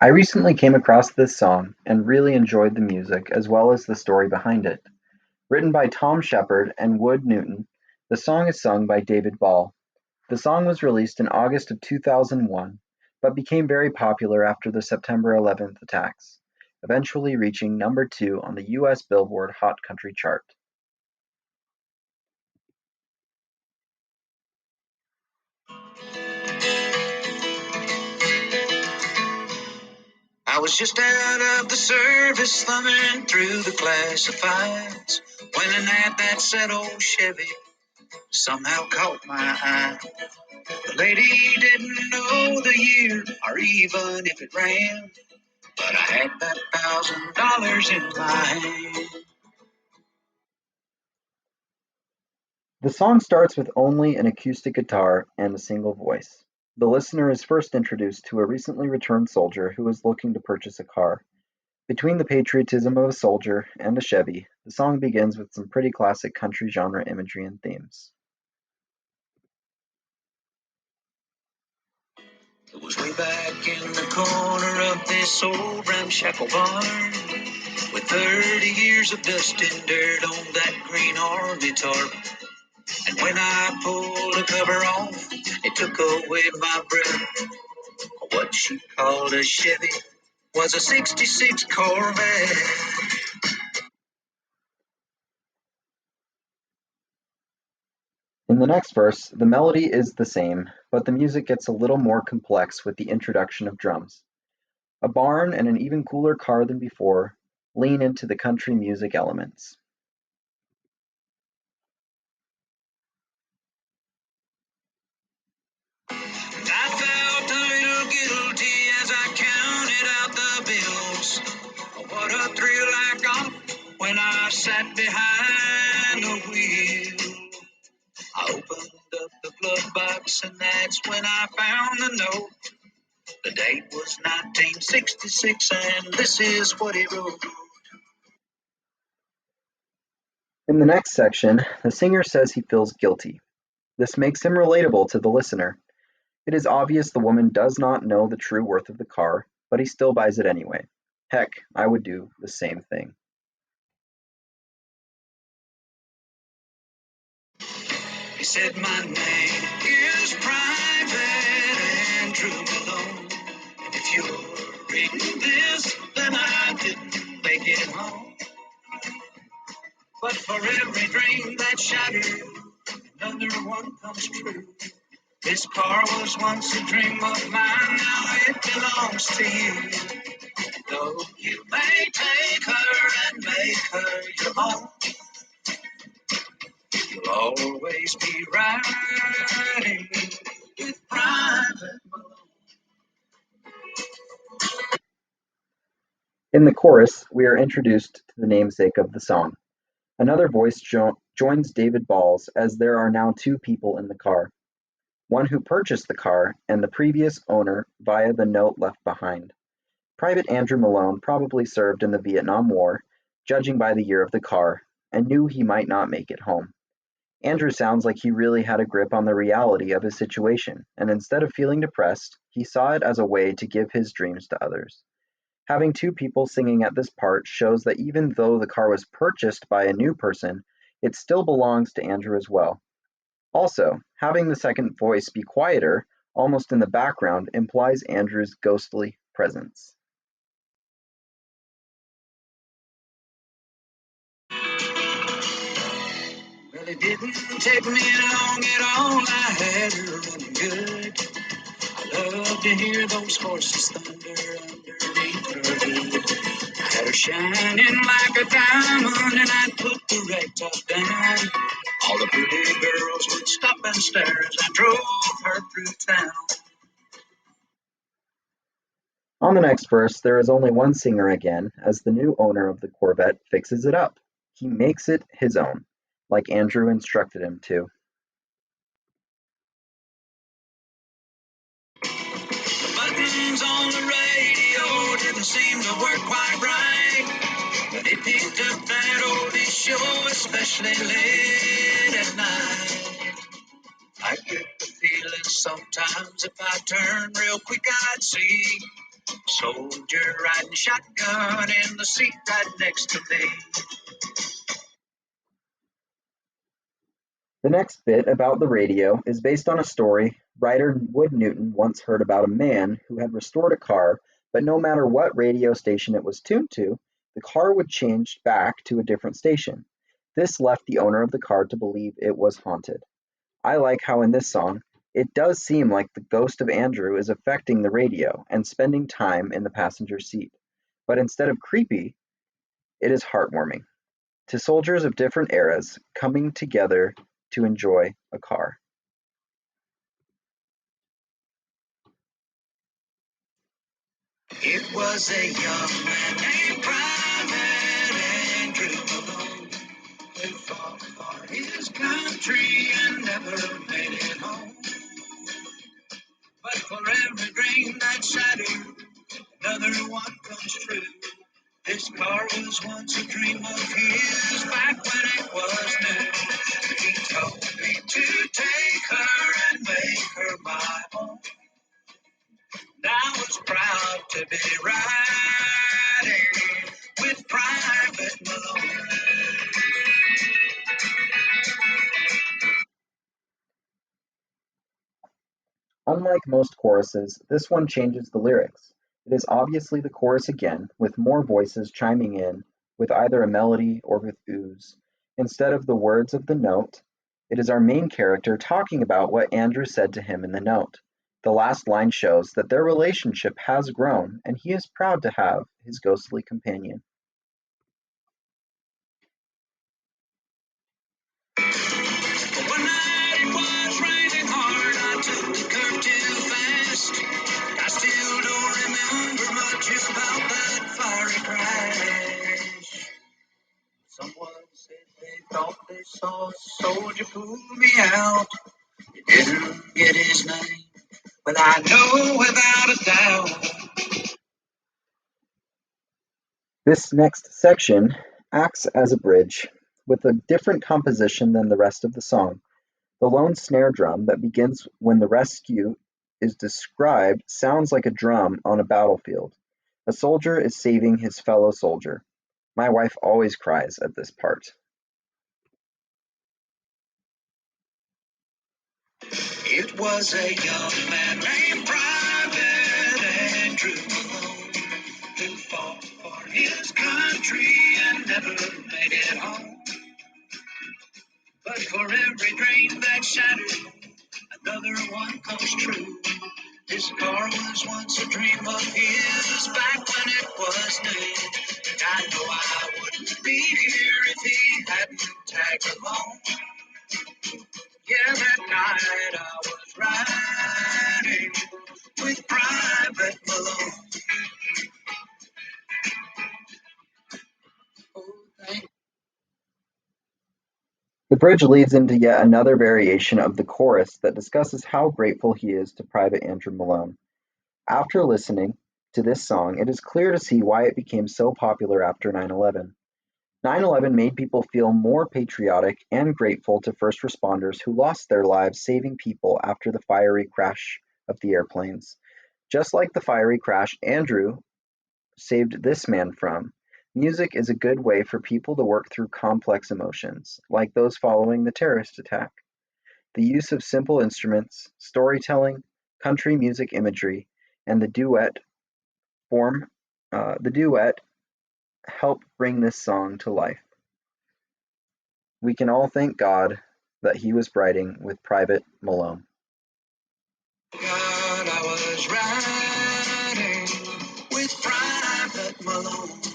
I recently came across this song and really enjoyed the music as well as the story behind it. Written by Tom Shepard and Wood Newton, the song is sung by David Ball. The song was released in August of 2001, but became very popular after the September 11th attacks, eventually reaching number 2 on the US Billboard Hot Country chart. I was just out of the service, thumbing through the classifieds, when an ad that said old Chevy somehow caught my eye. The lady didn't know the year or even if it ran, but I had that $1,000 in my hand. The song starts with only an acoustic guitar and a single voice. The listener is first introduced to a recently returned soldier who is looking to purchase a car. Between the patriotism of a soldier and a Chevy, the song begins with some pretty classic country genre imagery and themes. It was way back in the corner of this old ramshackle barn, with 30 years of dust and dirt on that green army tarp. And when I pulled the cover off, it took away my breath. What she called a Chevy was a '66 Corvette. In the next verse, the melody is the same, but the music gets a little more complex with the introduction of drums. A barn and an even cooler car than before lean into the country music elements. I felt a little guilty as I counted out the bills. What a thrill I got when I sat behind the wheel. I opened up the glove box and that's when I found the note. The date was 1966 and this is what he wrote. In the next section, the singer says he feels guilty. This makes him relatable to the listener. It is obvious the woman does not know the true worth of the car, but he still buys it anyway. Heck, I would do the same thing. He said my name is Private Andrew Malone. And if you're reading this, then I didn't make it home. But for every dream that shattered, another one comes true. This car was once a dream of mine, now it belongs to you. Though you may take her and make her your own, you'll always be riding with Private. In the chorus, we are introduced to the namesake of the song. Another voice joins David Ball's as there are now two people in the car, one who purchased the car and the previous owner via the note left behind. Private Andrew Malone probably served in the Vietnam War, judging by the year of the car, and knew he might not make it home. Andrew sounds like he really had a grip on the reality of his situation, and instead of feeling depressed, he saw it as a way to give his dreams to others. Having two people singing at this part shows that even though the car was purchased by a new person, it still belongs to Andrew as well. Also, having the second voice be quieter, almost in the background, implies Andrew's ghostly presence. Well, it didn't take me long at all. I had her running good. I love to hear those horses thunder underneath her hood. I had her shining like a diamond, and I'd put the red top down. All the pretty girls would stop and stare as I drove her through town. On the next verse, there is only one singer again, as the new owner of the Corvette fixes it up. He makes it his own, like Andrew instructed him to. The buttons on the radio didn't seem to work quite right, but it picked up that oldie show, especially late at night. I get the feeling sometimes if I turn real quick, I'd see Soldier riding shotgun in the seat right next to me. The next bit about the radio is based on a story writer Wood Newton once heard about a man who had restored a car, but no matter what radio station it was tuned to, the car would change back to a different station. This left the owner of the car to believe it was haunted. I like how in this song, it does seem like the ghost of Andrew is affecting the radio and spending time in the passenger seat. But instead of creepy, it is heartwarming. To soldiers of different eras coming together to enjoy a car. It was a young man named Private Andrew Malone who fought for his country and never made it home. But for every dream that shattered, another one comes true. This car was once a dream of his back when it was new. He told me to take her and make her my own. And I was proud to be riding with Private Malone. Unlike most choruses, this one changes the lyrics. It is obviously the chorus again, with more voices chiming in with either a melody or with ooze. Instead of the words of the note, it is our main character talking about what Andrew said to him in the note. The last line shows that their relationship has grown and he is proud to have his ghostly companion. One night it was raining hard, I took the curve too fast. I still don't remember much about that fiery crash. Someone said they thought they saw a soldier pull me out. They didn't get his name, but I know without a doubt. This next section acts as a bridge, with a different composition than the rest of the song. The lone snare drum that begins when the rescue is described sounds like a drum on a battlefield. A soldier is saving his fellow soldier. My wife always cries at this part. It was a young man named Private Andrew Malone who fought for his country and never made it home. But for every dream that shattered, another one comes true. This car was once a dream of his back when it was new. And I know I wouldn't be here if he hadn't tagged along. Yeah, that night I was riding with Private Malone. Oh, thank The bridge leads into yet another variation of the chorus that discusses how grateful he is to Private Andrew Malone. After listening to this song, it is clear to see why it became so popular after 9/11. 9/11 made people feel more patriotic and grateful to first responders who lost their lives saving people after the fiery crash of the airplanes. Just like the fiery crash Andrew saved this man from, music is a good way for people to work through complex emotions, like those following the terrorist attack. The use of simple instruments, storytelling, country music imagery, and form, the duet help bring this song to life. We can all thank God that he was writing with Private Malone. God, I was riding with Private Malone.